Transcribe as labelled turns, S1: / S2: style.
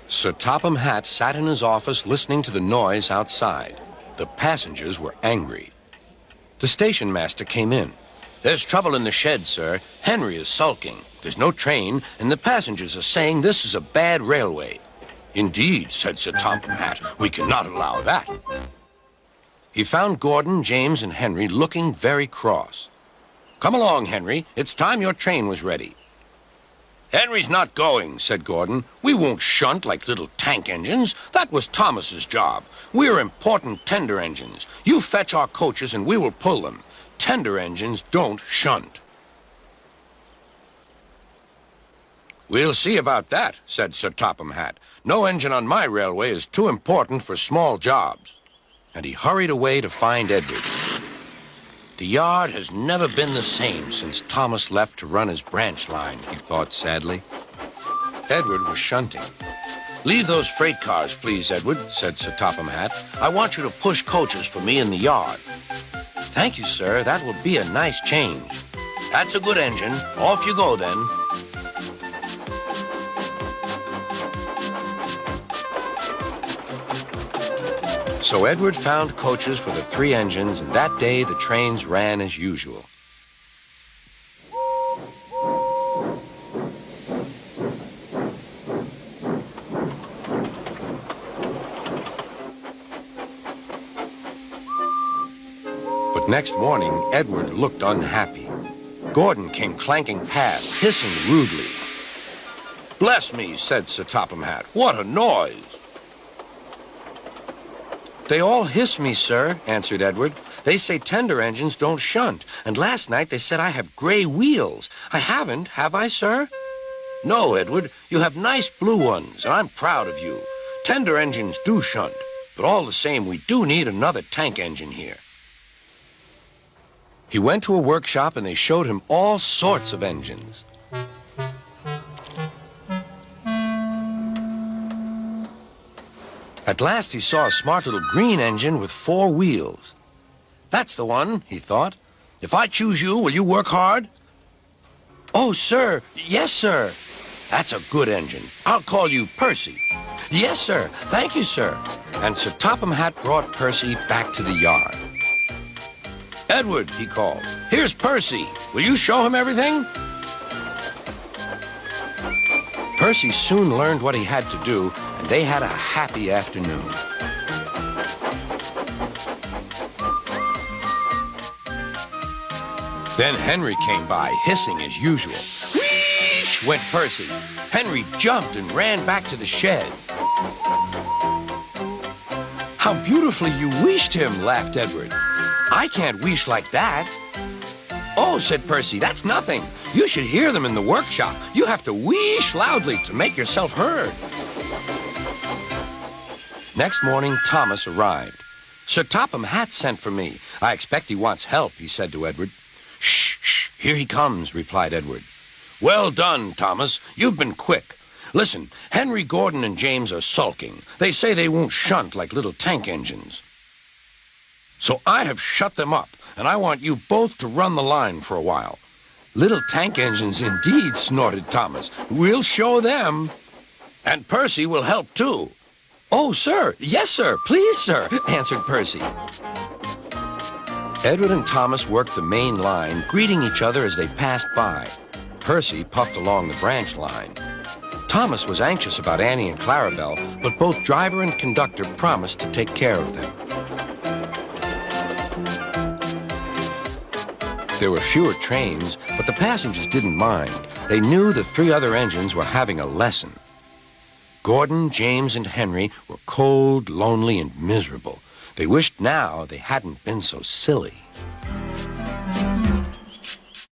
S1: Sir Topham Hatt sat in his office listening to the noise outside. The passengers were angry. The station master came in. "There's trouble in the shed, sir. Henry is sulking. There's no train, and the passengers are saying this is a bad railway." "Indeed," said Sir Topham Hatt, "we cannot allow that." He found Gordon, James, and Henry looking very cross. "Come along, Henry. It's time your train was ready." "Henry's not going," said Gordon. "We won't shunt like little tank engines. That was Thomas's job. We're important tender engines. You fetch our coaches and we will pull them. Tender engines don't shunt." "We'll see about that," said Sir Topham Hatt. "No engine on my railway is too important for small jobs." And he hurried away to find Edward. The yard has never been the same since Thomas left to run his branch line, he thought sadly. Edward was shunting. "Leave those freight cars, please, Edward," said Sir Topham Hatt. "I want you to push coaches for me in the yard." "Thank you, sir. That will be a nice change." "That's a good engine. Off you go, then." So Edward found coaches for the 3 engines, and that day the trains ran as usual. But next morning, Edward looked unhappy. Gordon came clanking past, hissing rudely. "Bless me," said Sir Topham Hatt. "What a noise!" "They all hiss me, sir," answered Edward. "They say tender engines don't shunt, and last night they said I have gray wheels. I haven't, have I, sir?" "No, Edward, you have nice blue ones, and I'm proud of you. Tender engines do shunt, but all the same, we do need another tank engine here." He went to a workshop, and they showed him all sorts of engines. At last he saw a smart little green engine with 4 wheels. "That's the one," he thought. "If I choose you, will you work hard?" "Oh, sir. Yes, sir." "That's a good engine. I'll call you Percy." "Yes, sir. Thank you, sir." And Sir Topham Hatt brought Percy back to the yard. "Edward," he called, "here's Percy. Will you show him everything?" Percy soon learned what he had to do, and they had a happy afternoon. Then Henry came by, hissing as usual. "Wheesh!" went Percy. Henry jumped and ran back to the shed. "How beautifully you wheeshed him," laughed Edward. "I can't wheesh like that." "Oh," said Percy, "that's nothing. You should hear them in the workshop. You have to wheesh loudly to make yourself heard." Next morning, Thomas arrived. "Sir Topham Hatt sent for me. I expect he wants help," he said to Edward. "Shh, shh, here he comes," replied Edward. "Well done, Thomas. You've been quick. Listen, Henry, Gordon, and James are sulking. They say they won't shunt like little tank engines. So I have shut them up, and I want you both to run the line for a while." "Little tank engines indeed," snorted Thomas. "We'll show them." "And Percy will help too." "Oh, sir. Yes, sir. Please, sir," answered Percy. Edward and Thomas worked the main line, greeting each other as they passed by. Percy puffed along the branch line. Thomas was anxious about Annie and Clarabelle, but both driver and conductor promised to take care of them. There were fewer trains, but the passengers didn't mind. They knew the 3 other engines were having a lesson. Gordon, James, and Henry were cold, lonely, and miserable. They wished now they hadn't been so silly.